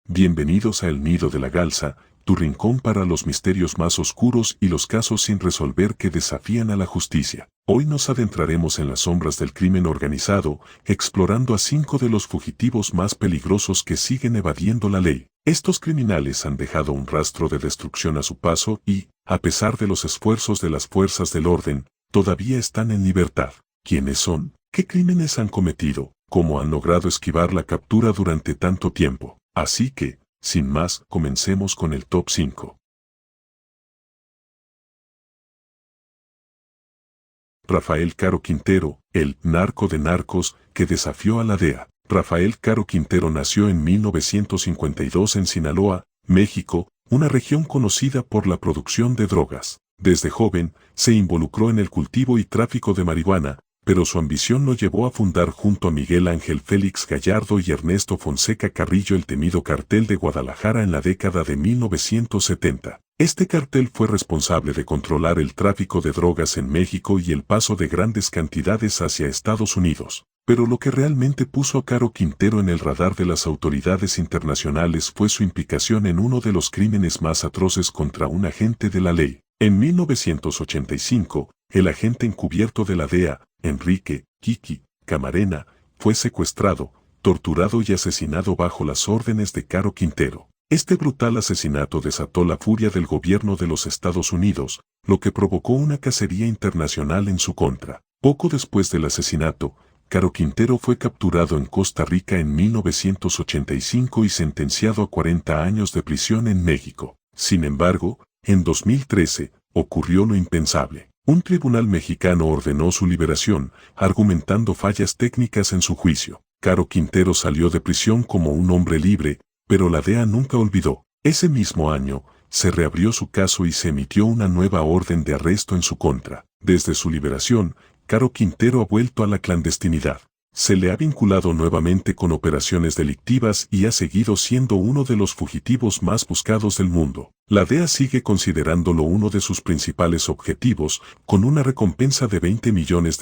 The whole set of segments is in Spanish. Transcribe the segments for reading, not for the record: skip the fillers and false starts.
Bienvenidos a El Nido de la Garza, tu rincón para los misterios más oscuros y los casos sin resolver que desafían a la justicia. Hoy nos adentraremos en las sombras del crimen organizado, explorando a 5 de los fugitivos más peligrosos que siguen evadiendo la ley. Estos criminales han dejado un rastro de destrucción a su paso y, a pesar de los esfuerzos de las fuerzas del orden, todavía están en libertad. ¿Quiénes son? ¿Qué crímenes han cometido? ¿Cómo han logrado esquivar la captura durante tanto tiempo? Así que, sin más, comencemos con el top 5. Rafael Caro Quintero, el narco de narcos que desafió a la DEA. Rafael Caro Quintero nació en 1952 en Sinaloa, México, una región conocida por la producción de drogas. Desde joven, se involucró en el cultivo y tráfico de marihuana, pero su ambición lo llevó a fundar junto a Miguel Ángel Félix Gallardo y Ernesto Fonseca Carrillo el temido Cartel de Guadalajara en la década de 1970. Este cartel fue responsable de controlar el tráfico de drogas en México y el paso de grandes cantidades hacia Estados Unidos. Pero lo que realmente puso a Caro Quintero en el radar de las autoridades internacionales fue su implicación en uno de los crímenes más atroces contra un agente de la ley. En 1985, el agente encubierto de la DEA, Enrique Kiki Camarena, fue secuestrado, torturado y asesinado bajo las órdenes de Caro Quintero. Este brutal asesinato desató la furia del gobierno de los Estados Unidos, lo que provocó una cacería internacional en su contra. Poco después del asesinato, Caro Quintero fue capturado en Costa Rica en 1985 y sentenciado a 40 años de prisión en México. Sin embargo, en 2013, ocurrió lo impensable. Un tribunal mexicano ordenó su liberación, argumentando fallas técnicas en su juicio. Caro Quintero salió de prisión como un hombre libre, pero la DEA nunca olvidó. Ese mismo año, se reabrió su caso y se emitió una nueva orden de arresto en su contra. Desde su liberación, Caro Quintero ha vuelto a la clandestinidad. Se le ha vinculado nuevamente con operaciones delictivas y ha seguido siendo uno de los fugitivos más buscados del mundo. La DEA sigue considerándolo uno de sus principales objetivos, con una recompensa de $20 millones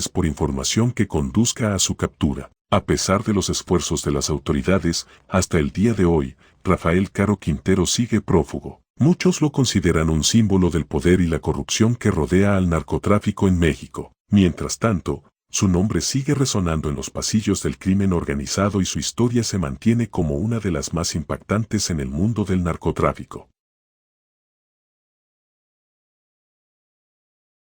por información que conduzca a su captura. A pesar de los esfuerzos de las autoridades, hasta el día de hoy, Rafael Caro Quintero sigue prófugo. Muchos lo consideran un símbolo del poder y la corrupción que rodea al narcotráfico en México. Mientras tanto, su nombre sigue resonando en los pasillos del crimen organizado y su historia se mantiene como una de las más impactantes en el mundo del narcotráfico.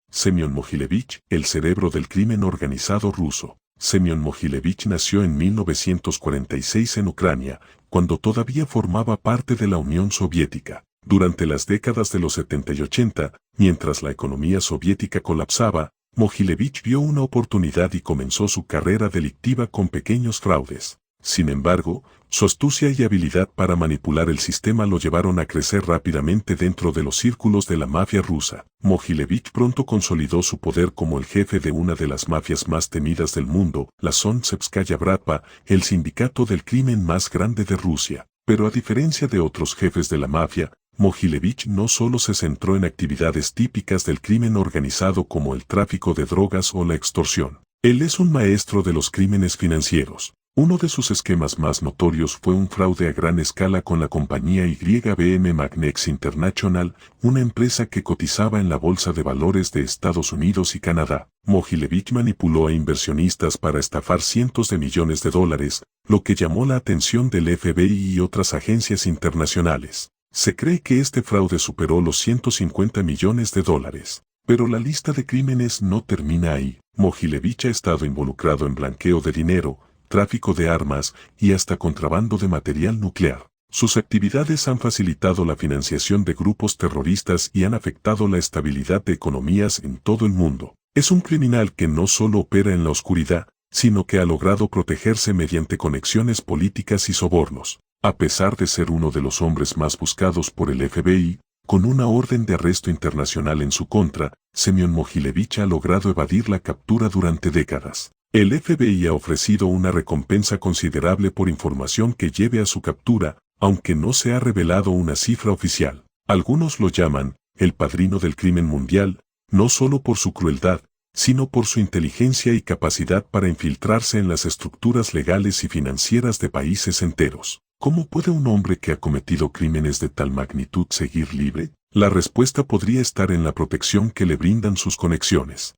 Semyon Mogilevich, el cerebro del crimen organizado ruso. Semyon Mogilevich nació en 1946 en Ucrania, cuando todavía formaba parte de la Unión Soviética. Durante las décadas de los 70 y 80, mientras la economía soviética colapsaba, Mogilevich vio una oportunidad y comenzó su carrera delictiva con pequeños fraudes. Sin embargo, su astucia y habilidad para manipular el sistema lo llevaron a crecer rápidamente dentro de los círculos de la mafia rusa. Mogilevich pronto consolidó su poder como el jefe de una de las mafias más temidas del mundo, la Sontsevskaya Bratva, el sindicato del crimen más grande de Rusia. Pero a diferencia de otros jefes de la mafia, Mogilevich no solo se centró en actividades típicas del crimen organizado como el tráfico de drogas o la extorsión. Él es un maestro de los crímenes financieros. Uno de sus esquemas más notorios fue un fraude a gran escala con la compañía YBM Magnex International, una empresa que cotizaba en la Bolsa de Valores de Estados Unidos y Canadá. Mogilevich manipuló a inversionistas para estafar cientos de millones de dólares, lo que llamó la atención del FBI y otras agencias internacionales. Se cree que este fraude superó los $150 millones. Pero la lista de crímenes no termina ahí. Mogilevich ha estado involucrado en blanqueo de dinero, tráfico de armas y hasta contrabando de material nuclear. Sus actividades han facilitado la financiación de grupos terroristas y han afectado la estabilidad de economías en todo el mundo. Es un criminal que no solo opera en la oscuridad, sino que ha logrado protegerse mediante conexiones políticas y sobornos. A pesar de ser uno de los hombres más buscados por el FBI, con una orden de arresto internacional en su contra, Semyon Mogilevich ha logrado evadir la captura durante décadas. El FBI ha ofrecido una recompensa considerable por información que lleve a su captura, aunque no se ha revelado una cifra oficial. Algunos lo llaman el padrino del crimen mundial, no solo por su crueldad, sino por su inteligencia y capacidad para infiltrarse en las estructuras legales y financieras de países enteros. ¿Cómo puede un hombre que ha cometido crímenes de tal magnitud seguir libre? La respuesta podría estar en la protección que le brindan sus conexiones.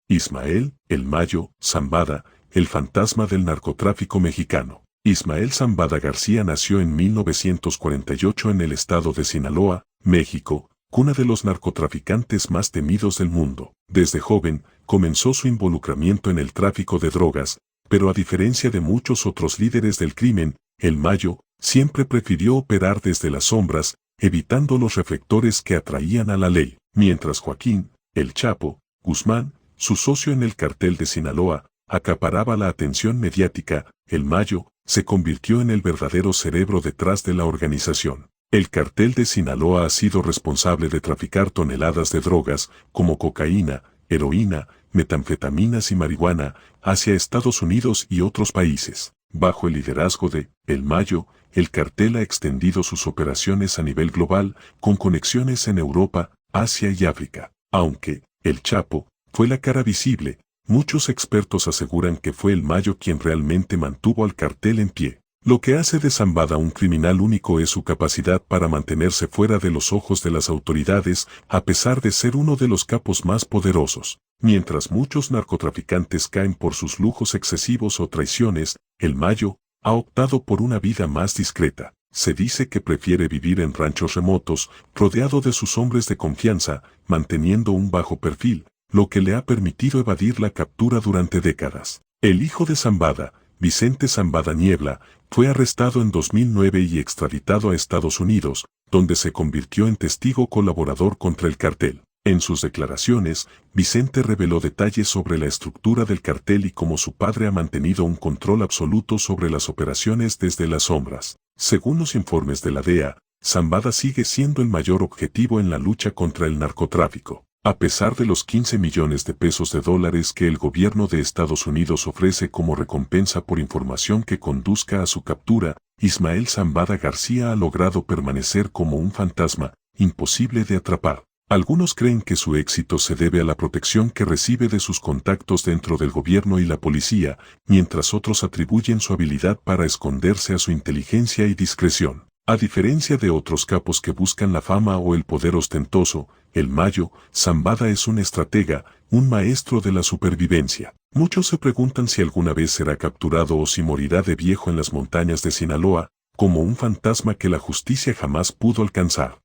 Ismael, el Mayo, Zambada, el fantasma del narcotráfico mexicano. Ismael Zambada García nació en 1948 en el estado de Sinaloa, México, cuna de los narcotraficantes más temidos del mundo. Desde joven, comenzó su involucramiento en el tráfico de drogas, pero a diferencia de muchos otros líderes del crimen, el Mayo siempre prefirió operar desde las sombras, evitando los reflectores que atraían a la ley, mientras Joaquín, el Chapo, Guzmán, su socio en el cartel de Sinaloa, acaparaba la atención mediática. El Mayo se convirtió en el verdadero cerebro detrás de la organización. El cartel de Sinaloa ha sido responsable de traficar toneladas de drogas, como cocaína, heroína, metanfetaminas y marihuana, hacia Estados Unidos y otros países. Bajo el liderazgo de El Mayo, el cartel ha extendido sus operaciones a nivel global, con conexiones en Europa, Asia y África. Aunque el Chapo fue la cara visible, muchos expertos aseguran que fue el Mayo quien realmente mantuvo al cartel en pie. Lo que hace de Zambada un criminal único es su capacidad para mantenerse fuera de los ojos de las autoridades, a pesar de ser uno de los capos más poderosos. Mientras muchos narcotraficantes caen por sus lujos excesivos o traiciones, el Mayo ha optado por una vida más discreta. Se dice que prefiere vivir en ranchos remotos, rodeado de sus hombres de confianza, manteniendo un bajo perfil, lo que le ha permitido evadir la captura durante décadas. El hijo de Zambada, Vicente Zambada Niebla, fue arrestado en 2009 y extraditado a Estados Unidos, donde se convirtió en testigo colaborador contra el cartel. En sus declaraciones, Vicente reveló detalles sobre la estructura del cartel y cómo su padre ha mantenido un control absoluto sobre las operaciones desde las sombras. Según los informes de la DEA, Zambada sigue siendo el mayor objetivo en la lucha contra el narcotráfico. A pesar de los 15 millones de pesos de dólares que el gobierno de Estados Unidos ofrece como recompensa por información que conduzca a su captura, Ismael Zambada García ha logrado permanecer como un fantasma, imposible de atrapar. Algunos creen que su éxito se debe a la protección que recibe de sus contactos dentro del gobierno y la policía, mientras otros atribuyen su habilidad para esconderse a su inteligencia y discreción. A diferencia de otros capos que buscan la fama o el poder ostentoso, el Mayo, Zambada es un estratega, un maestro de la supervivencia. Muchos se preguntan si alguna vez será capturado o si morirá de viejo en las montañas de Sinaloa, como un fantasma que la justicia jamás pudo alcanzar.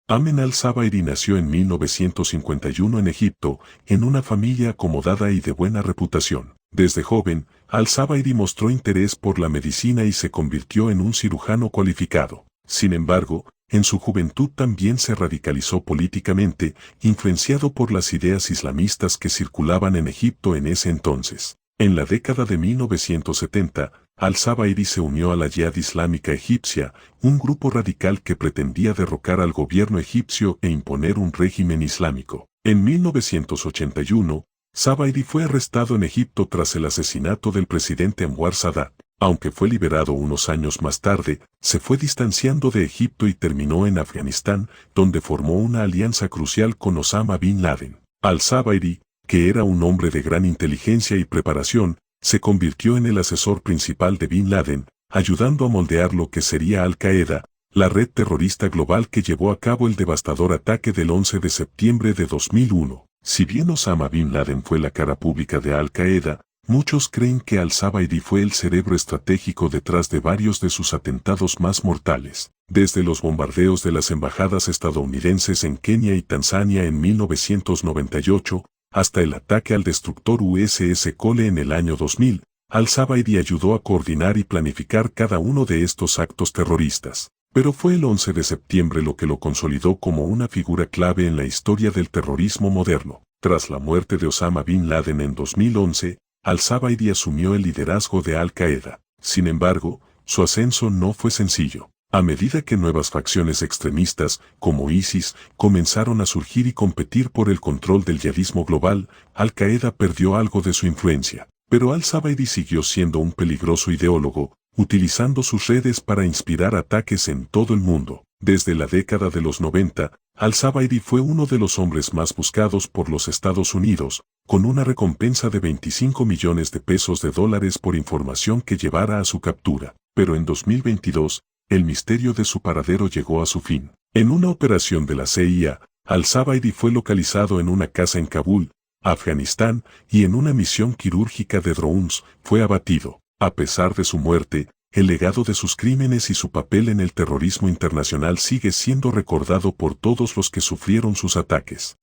Amen al-Zawairi nació en 1951 en Egipto, en una familia acomodada y de buena reputación. Desde joven, al-Zawairi mostró interés por la medicina y se convirtió en un cirujano cualificado. Sin embargo, en su juventud también se radicalizó políticamente, influenciado por las ideas islamistas que circulaban en Egipto en ese entonces. En la década de 1970, al-Zawairi se unió a la Yihad Islámica Egipcia, un grupo radical que pretendía derrocar al gobierno egipcio e imponer un régimen islámico. En 1981, Zawairi fue arrestado en Egipto tras el asesinato del presidente Anwar Sadat. Aunque fue liberado unos años más tarde, se fue distanciando de Egipto y terminó en Afganistán, donde formó una alianza crucial con Osama Bin Laden. Al-Zawairi, que era un hombre de gran inteligencia y preparación, se convirtió en el asesor principal de Bin Laden, ayudando a moldear lo que sería Al-Qaeda, la red terrorista global que llevó a cabo el devastador ataque del 11 de septiembre de 2001. Si bien Osama Bin Laden fue la cara pública de Al-Qaeda, muchos creen que al-Zawairi fue el cerebro estratégico detrás de varios de sus atentados más mortales. Desde los bombardeos de las embajadas estadounidenses en Kenia y Tanzania en 1998, hasta el ataque al destructor USS Cole en el año 2000, al-Zawairi ayudó a coordinar y planificar cada uno de estos actos terroristas. Pero fue el 11 de septiembre lo que lo consolidó como una figura clave en la historia del terrorismo moderno. Tras la muerte de Osama Bin Laden en 2011, al-Zawairi asumió el liderazgo de Al-Qaeda. Sin embargo, su ascenso no fue sencillo. A medida que nuevas facciones extremistas, como ISIS, comenzaron a surgir y competir por el control del yihadismo global, Al-Qaeda perdió algo de su influencia. Pero al-Zawairi siguió siendo un peligroso ideólogo, utilizando sus redes para inspirar ataques en todo el mundo. Desde la década de los 90, Al-Zawahiri fue uno de los hombres más buscados por los Estados Unidos, con una recompensa de 25 millones de pesos de dólares por información que llevara a su captura. Pero en 2022, el misterio de su paradero llegó a su fin. En una operación de la CIA, Al-Zawahiri fue localizado en una casa en Kabul, Afganistán, y en una misión quirúrgica de drones fue abatido. A pesar de su muerte, el legado de sus crímenes y su papel en el terrorismo internacional sigue siendo recordado por todos los que sufrieron sus ataques.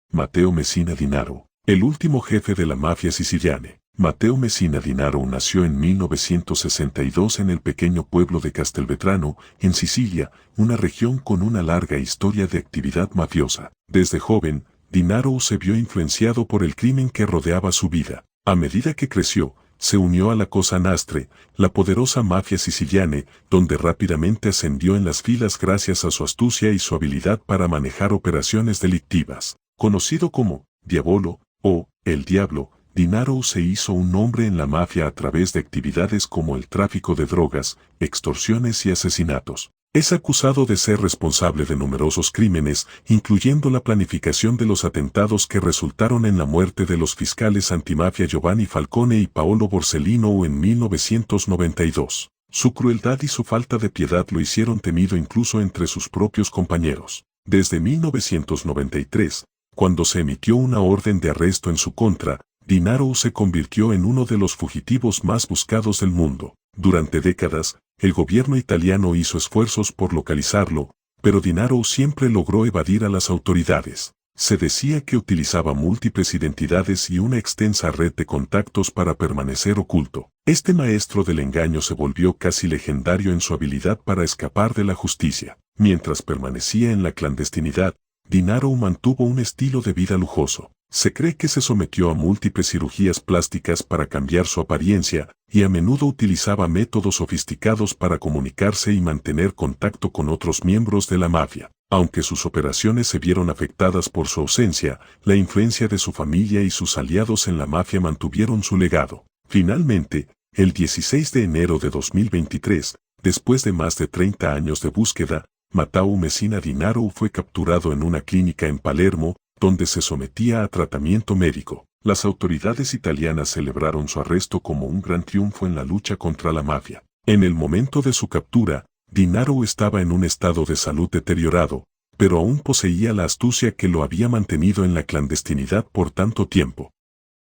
Matteo Messina Denaro, el último jefe de la mafia siciliana. Matteo Messina Denaro nació en 1962 en el pequeño pueblo de Castelvetrano, en Sicilia, una región con una larga historia de actividad mafiosa. Desde joven, Denaro se vio influenciado por el crimen que rodeaba su vida. A medida que creció, se unió a la Cosa Nostra, la poderosa mafia siciliana, donde rápidamente ascendió en las filas gracias a su astucia y su habilidad para manejar operaciones delictivas. Conocido como Diavolo o El Diablo, Denaro se hizo un nombre en la mafia a través de actividades como el tráfico de drogas, extorsiones y asesinatos. Es acusado de ser responsable de numerosos crímenes, incluyendo la planificación de los atentados que resultaron en la muerte de los fiscales antimafia Giovanni Falcone y Paolo Borsellino en 1992. Su crueldad y su falta de piedad lo hicieron temido incluso entre sus propios compañeros. Desde 1993, cuando se emitió una orden de arresto en su contra, Denaro se convirtió en uno de los fugitivos más buscados del mundo. Durante décadas, el gobierno italiano hizo esfuerzos por localizarlo, pero Denaro siempre logró evadir a las autoridades. Se decía que utilizaba múltiples identidades y una extensa red de contactos para permanecer oculto. Este maestro del engaño se volvió casi legendario en su habilidad para escapar de la justicia. Mientras permanecía en la clandestinidad, Denaro mantuvo un estilo de vida lujoso. Se cree que se sometió a múltiples cirugías plásticas para cambiar su apariencia, y a menudo utilizaba métodos sofisticados para comunicarse y mantener contacto con otros miembros de la mafia. Aunque sus operaciones se vieron afectadas por su ausencia, la influencia de su familia y sus aliados en la mafia mantuvieron su legado. Finalmente, el 16 de enero de 2023, después de más de 30 años de búsqueda, Matteo Messina Denaro fue capturado en una clínica en Palermo, donde se sometía a tratamiento médico. Las autoridades italianas celebraron su arresto como un gran triunfo en la lucha contra la mafia. En el momento de su captura, Denaro estaba en un estado de salud deteriorado, pero aún poseía la astucia que lo había mantenido en la clandestinidad por tanto tiempo.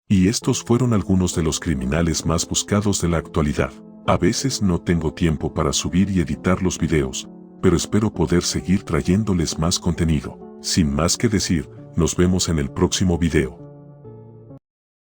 Y estos fueron algunos de los criminales más buscados de la actualidad. A veces no tengo tiempo para subir y editar los videos, pero espero poder seguir trayéndoles más contenido. Sin más que decir, nos vemos en el próximo video.